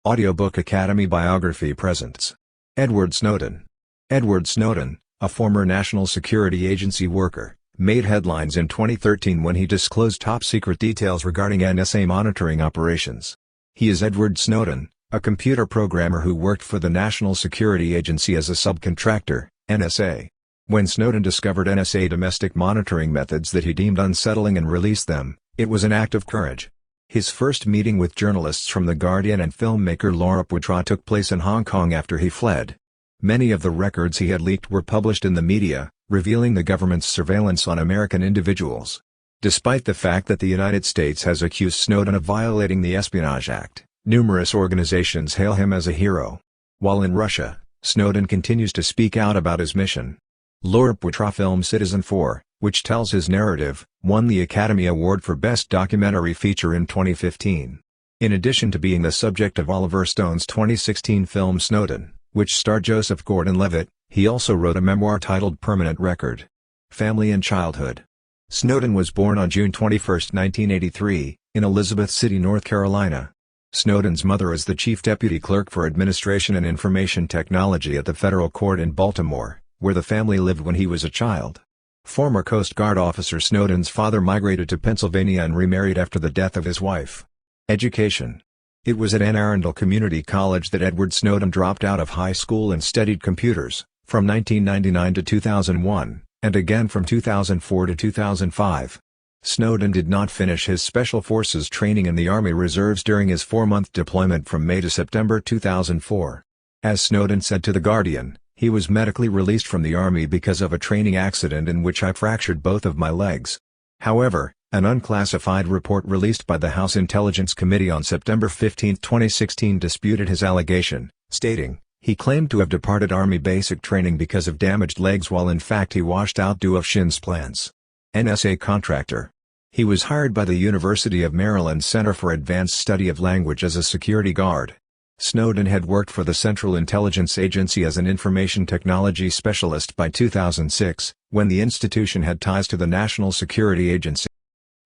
Audiobook Academy Biography presents Edward Snowden. Edward Snowden, a former National Security Agency worker, made headlines in 2013 when he disclosed top-secret details regarding NSA monitoring operations. He is Edward Snowden, a computer programmer who worked for the National Security Agency as a subcontractor, NSA. When Snowden discovered NSA domestic monitoring methods that he deemed unsettling and released them, it was an act of courage. His first meeting with journalists from The Guardian and filmmaker Laura Poitras took place in Hong Kong after he fled. Many of the records he had leaked were published in the media, revealing the government's surveillance on American individuals. Despite the fact that the United States has accused Snowden of violating the Espionage Act, numerous organizations hail him as a hero. While in Russia, Snowden continues to speak out about his mission. Laura Poitras' film Citizen4, which tells his narrative, won the Academy Award for Best Documentary Feature in 2015. In addition to being the subject of Oliver Stone's 2016 film Snowden, which starred Joseph Gordon-Levitt, he also wrote a memoir titled Permanent Record: Family and Childhood. Snowden was born on June 21, 1983, in Elizabeth City, North Carolina. Snowden's mother is the Chief Deputy Clerk for Administration and Information Technology at the Federal Court in Baltimore, where the family lived when he was a child. Former Coast Guard officer Snowden's father migrated to Pennsylvania and remarried after the death of his wife. Education. It was at Anne Arundel Community College that Edward Snowden dropped out of high school and studied computers, from 1999 to 2001, and again from 2004 to 2005. Snowden did not finish his Special Forces training in the Army Reserves during his 4-month deployment from May to September 2004. As Snowden said to The Guardian, he was medically released from the Army because of a training accident in which I fractured both of my legs. However, an unclassified report released by the House Intelligence Committee on September 15, 2016 disputed his allegation, stating, he claimed to have departed Army basic training because of damaged legs while in fact he washed out due to shin splints. NSA contractor. He was hired by the University of Maryland Center for Advanced Study of Language as a security guard. Snowden had worked for the Central Intelligence Agency as an information technology specialist by 2006, when the institution had ties to the National Security Agency.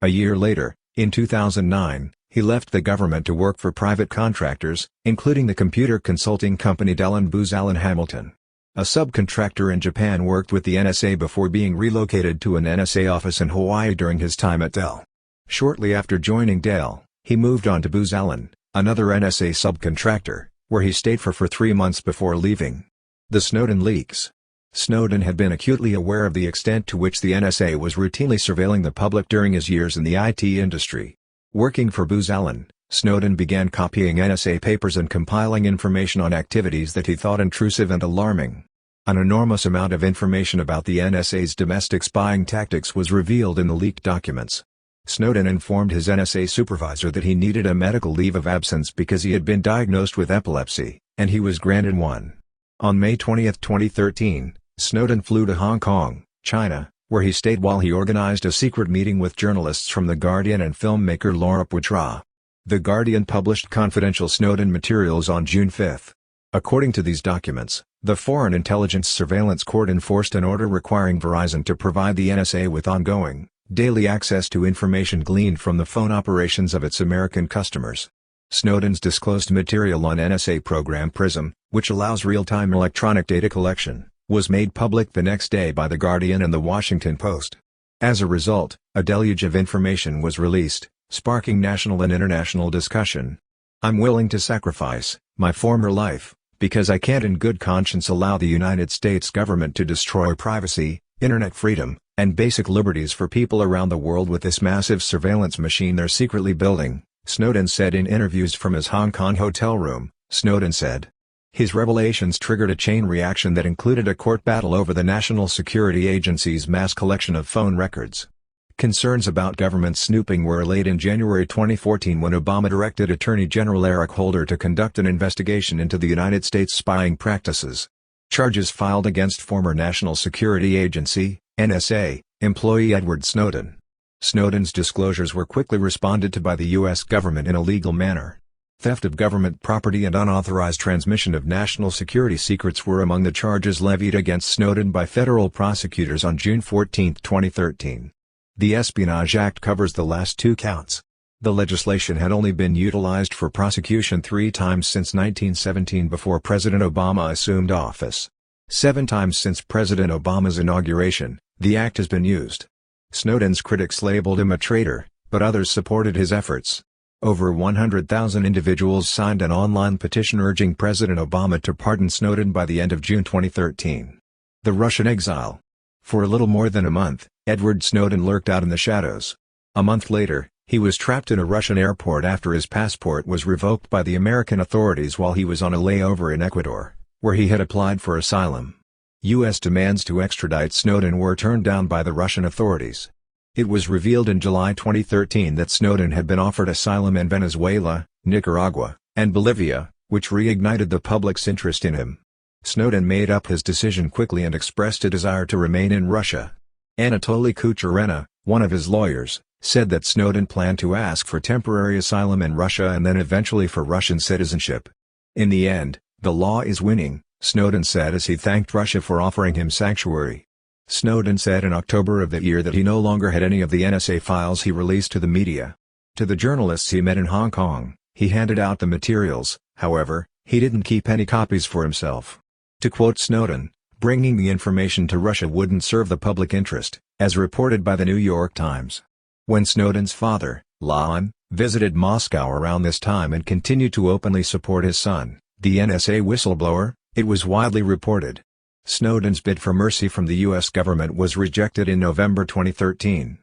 A year later, in 2009, he left the government to work for private contractors, including the computer consulting company Dell & Booz Allen Hamilton. A subcontractor in Japan worked with the NSA before being relocated to an NSA office in Hawaii during his time at Dell. Shortly after joining Dell, he moved on to Booz Allen, another NSA subcontractor, where he stayed for 3 months before leaving. The Snowden leaks. Snowden had been acutely aware of the extent to which the NSA was routinely surveilling the public during his years in the IT industry. Working for Booz Allen, Snowden began copying NSA papers and compiling information on activities that he thought intrusive and alarming. An enormous amount of information about the NSA's domestic spying tactics was revealed in the leaked documents. Snowden informed his NSA supervisor that he needed a medical leave of absence because he had been diagnosed with epilepsy, and he was granted one. On May 20, 2013, Snowden flew to Hong Kong, China, where he stayed while he organized a secret meeting with journalists from The Guardian and filmmaker Laura Poitras. The Guardian published confidential Snowden materials on June 5. According to these documents, the Foreign Intelligence Surveillance Court enforced an order requiring Verizon to provide the NSA with ongoing, daily access to information gleaned from the phone operations of its American customers. Snowden's disclosed material on NSA program PRISM, which allows real-time electronic data collection, was made public the next day by The Guardian and The Washington Post. As a result, a deluge of information was released, sparking national and international discussion. I'm willing to sacrifice my former life, because I can't in good conscience allow the United States government to destroy privacy, internet freedom, and basic liberties for people around the world with this massive surveillance machine they're secretly building, Snowden said in interviews from his Hong Kong hotel room. Snowden said his revelations triggered a chain reaction that included a court battle over the National Security Agency's mass collection of phone records. Concerns about government snooping were allayed in January 2014 when Obama directed Attorney General Eric Holder to conduct an investigation into the United States spying practices. Charges filed against former National Security Agency (NSA) employee Edward Snowden. Snowden's disclosures were quickly responded to by the U.S. government in a legal manner. Theft of government property and unauthorized transmission of national security secrets were among the charges levied against Snowden by federal prosecutors on June 14, 2013. The Espionage Act covers the last 2 counts. The legislation had only been utilized for prosecution 3 times since 1917 before President Obama assumed office. 7 times since President Obama's inauguration, the act has been used. Snowden's critics labeled him a traitor, but others supported his efforts. Over 100,000 individuals signed an online petition urging President Obama to pardon Snowden by the end of June 2013. The Russian Exile. For a little more than a month, Edward Snowden lurked out in the shadows. A month later, he was trapped in a Russian airport after his passport was revoked by the American authorities while he was on a layover in Ecuador, where he had applied for asylum. U.S. demands to extradite Snowden were turned down by the Russian authorities. It was revealed in July 2013 that Snowden had been offered asylum in Venezuela, Nicaragua, and Bolivia, which reignited the public's interest in him. Snowden made up his decision quickly and expressed a desire to remain in Russia. Anatoly Kucherena, one of his lawyers, said that Snowden planned to ask for temporary asylum in Russia and then eventually for Russian citizenship. In the end, the law is winning, Snowden said as he thanked Russia for offering him sanctuary. Snowden said in October of that year that he no longer had any of the NSA files he released to the media. To the journalists he met in Hong Kong, he handed out the materials, however, he didn't keep any copies for himself. To quote Snowden, bringing the information to Russia wouldn't serve the public interest, as reported by the New York Times. When Snowden's father, Lon, visited Moscow around this time and continued to openly support his son, the NSA whistleblower, it was widely reported. Snowden's bid for mercy from the U.S. government was rejected in November 2013.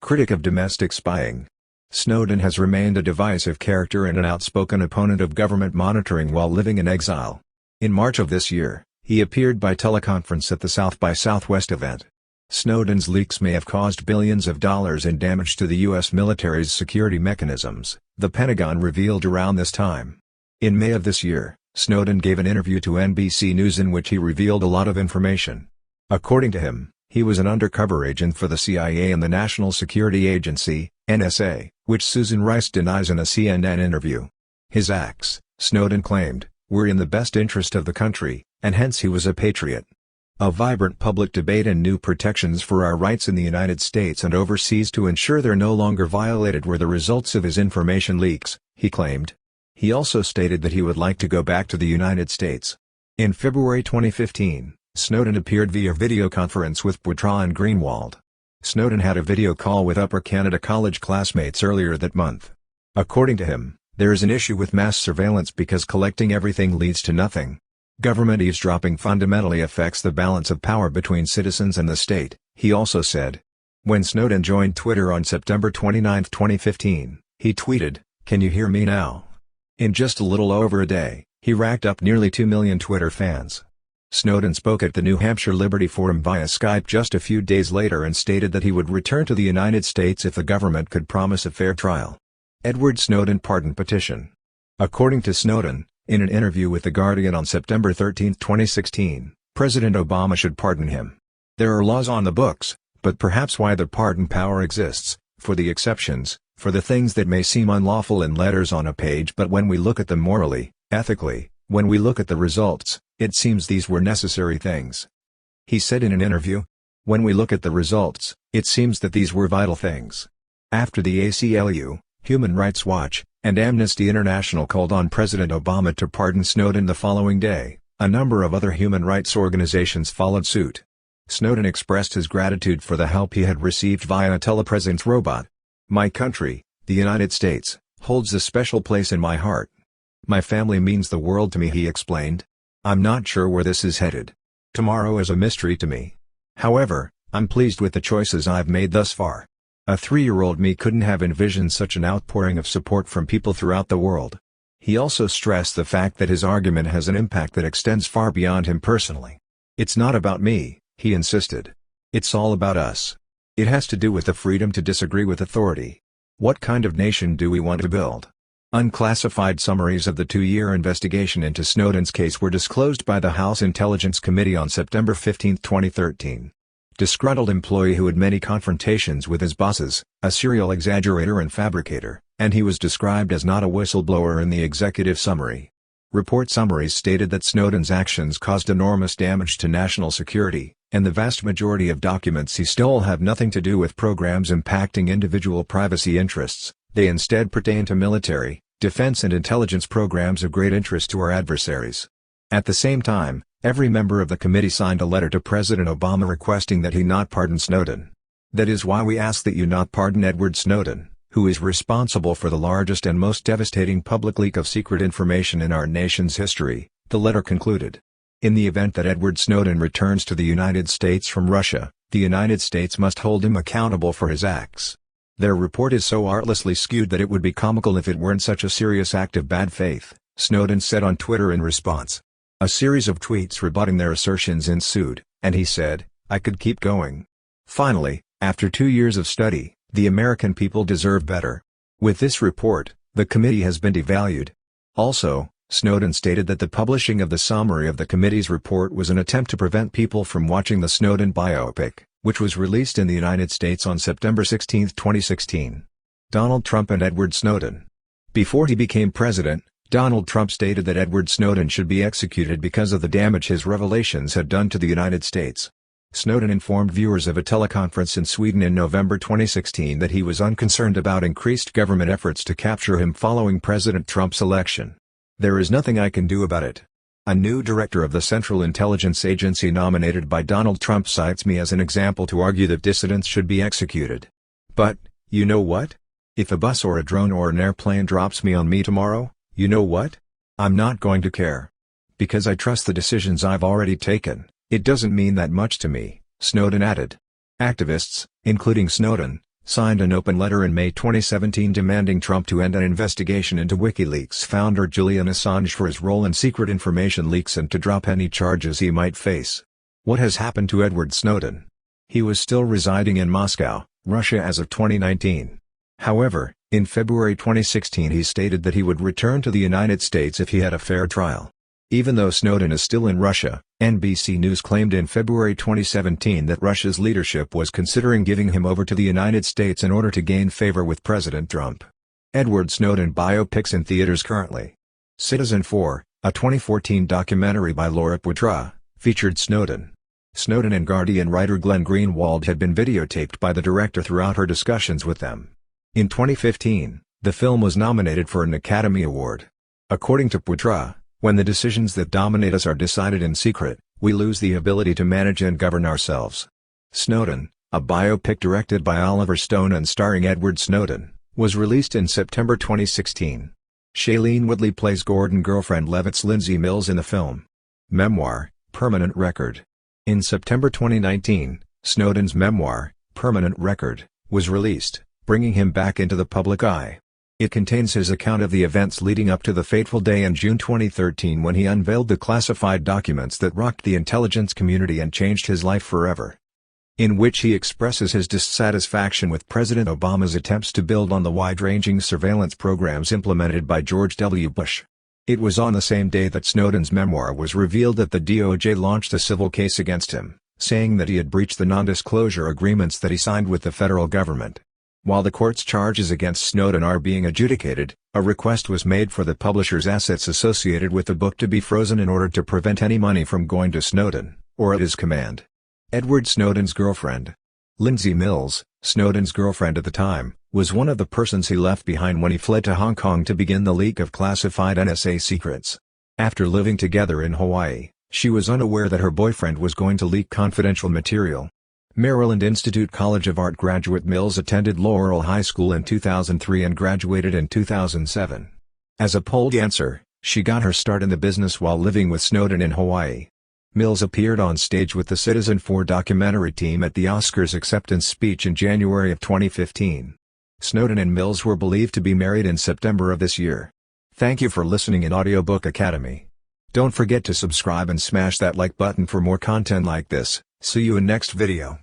Critic of domestic spying. Snowden has remained a divisive character and an outspoken opponent of government monitoring while living in exile. In March of this year, he appeared by teleconference at the South by Southwest event. Snowden's leaks may have caused billions of dollars in damage to the U.S. military's security mechanisms, the Pentagon revealed around this time. In May of this year, Snowden gave an interview to NBC News in which he revealed a lot of information. According to him, he was an undercover agent for the CIA and the National Security Agency, NSA, which Susan Rice denies in a CNN interview. His acts, Snowden claimed, were in the best interest of the country, and hence he was a patriot. A vibrant public debate and new protections for our rights in the United States and overseas to ensure they're no longer violated were the results of his information leaks, he claimed. He also stated that he would like to go back to the United States. In February 2015, Snowden appeared via video conference with Poitras and Greenwald. Snowden had a video call with Upper Canada College classmates earlier that month. According to him, there is an issue with mass surveillance because collecting everything leads to nothing. Government eavesdropping fundamentally affects the balance of power between citizens and the state, he also said. When Snowden joined Twitter on September 29, 2015, he tweeted, "Can you hear me now?" In just a little over a day, he racked up nearly 2 million Twitter fans. Snowden spoke at the New Hampshire Liberty Forum via Skype just a few days later and stated that he would return to the United States if the government could promise a fair trial. Edward Snowden pardon petition. According to Snowden, in an interview with The Guardian on September 13, 2016, President Obama should pardon him. There are laws on the books, but perhaps why the pardon power exists, for the exceptions, for the things that may seem unlawful in letters on a page, but when we look at them morally, ethically, when we look at the results, it seems these were necessary things. He said in an interview, "When we look at the results, it seems that these were vital things." After the ACLU, Human Rights Watch, and Amnesty International called on President Obama to pardon Snowden the following day, a number of other human rights organizations followed suit. Snowden expressed his gratitude for the help he had received via a telepresence robot. "My country, the United States, holds a special place in my heart. My family means the world to me," he explained. "I'm not sure where this is headed. Tomorrow is a mystery to me. However, I'm pleased with the choices I've made thus far." A 3-year-old me couldn't have envisioned such an outpouring of support from people throughout the world. He also stressed the fact that his argument has an impact that extends far beyond him personally. "It's not about me," he insisted. "It's all about us. It has to do with the freedom to disagree with authority. What kind of nation do we want to build?" Unclassified summaries of the 2-year investigation into Snowden's case were disclosed by the House Intelligence Committee on September 15, 2013. Disgruntled employee who had many confrontations with his bosses, a serial exaggerator and fabricator, and he was described as not a whistleblower in the executive summary. Report summaries stated that Snowden's actions caused enormous damage to national security, and the vast majority of documents he stole have nothing to do with programs impacting individual privacy interests, They instead pertain to military, defense and intelligence programs of great interest to our adversaries. At the same time, every member of the committee signed a letter to President Obama requesting that he not pardon Snowden. That is why we ask that you not pardon Edward Snowden, who is responsible for the largest and most devastating public leak of secret information in our nation's history, the letter concluded. In the event that Edward Snowden returns to the United States from Russia, the United States must hold him accountable for his acts. Their report is so artlessly skewed that it would be comical if it weren't such a serious act of bad faith, Snowden said on Twitter in response. A series of tweets rebutting their assertions ensued, and he said, "I could keep going. Finally, after 2 years of study, the American people deserve better." With this report, the committee has been devalued. Also, Snowden stated that the publishing of the summary of the committee's report was an attempt to prevent people from watching the Snowden biopic, which was released in the United States on September 16, 2016. Donald Trump and Edward Snowden. Before he became president, Donald Trump stated that Edward Snowden should be executed because of the damage his revelations had done to the United States. Snowden informed viewers of a teleconference in Sweden in November 2016 that he was unconcerned about increased government efforts to capture him following President Trump's election. "There is nothing I can do about it. A new director of the Central Intelligence Agency nominated by Donald Trump cites me as an example to argue that dissidents should be executed. But, you know what? If a bus or a drone or an airplane drops me on me tomorrow, you know what? I'm not going to care. Because I trust the decisions I've already taken, it doesn't mean that much to me," Snowden added. Activists, including Snowden, signed an open letter in May 2017 demanding Trump to end an investigation into WikiLeaks founder Julian Assange for his role in secret information leaks and to drop any charges he might face. What has happened to Edward Snowden? He was still residing in Moscow, Russia as of 2019. However, in February 2016 he stated that he would return to the United States if he had a fair trial. Even though Snowden is still in Russia, NBC News claimed in February 2017 that Russia's leadership was considering giving him over to the United States in order to gain favor with President Trump. Edward Snowden biopics in theaters currently. Citizen 4, a 2014 documentary by Laura Poitras, featured Snowden. Snowden and Guardian writer Glenn Greenwald had been videotaped by the director throughout her discussions with them. In 2015, the film was nominated for an Academy Award. According to Poitras, "When the decisions that dominate us are decided in secret, we lose the ability to manage and govern ourselves." Snowden, a biopic directed by Oliver Stone and starring Edward Snowden, was released in September 2016. Shailene Woodley plays Gordon girlfriend Levitt's Lindsay Mills in the film. Memoir, Permanent Record. In September 2019, Snowden's memoir, Permanent Record, was released, bringing him back into the public eye. It contains his account of the events leading up to the fateful day in June 2013 when he unveiled the classified documents that rocked the intelligence community and changed his life forever. In which he expresses his dissatisfaction with President Obama's attempts to build on the wide-ranging surveillance programs implemented by George W. Bush. It was on the same day that Snowden's memoir was revealed that the DOJ launched a civil case against him, saying that he had breached the non-disclosure agreements that he signed with the federal government. While the court's charges against Snowden are being adjudicated, a request was made for the publisher's assets associated with the book to be frozen in order to prevent any money from going to Snowden, or at his command. Edward Snowden's girlfriend, Lindsay Mills, Snowden's girlfriend at the time, was one of the persons he left behind when he fled to Hong Kong to begin the leak of classified NSA secrets. After living together in Hawaii, she was unaware that her boyfriend was going to leak confidential material. Maryland Institute College of Art graduate Mills attended Laurel High School in 2003 and graduated in 2007. As a pole dancer, she got her start in the business while living with Snowden in Hawaii. Mills appeared on stage with the Citizen 4 documentary team at the Oscars acceptance speech in January of 2015. Snowden and Mills were believed to be married in September of this year. Thank you for listening in Audiobook Academy. Don't forget to subscribe and smash that like button for more content like this. See you in next video.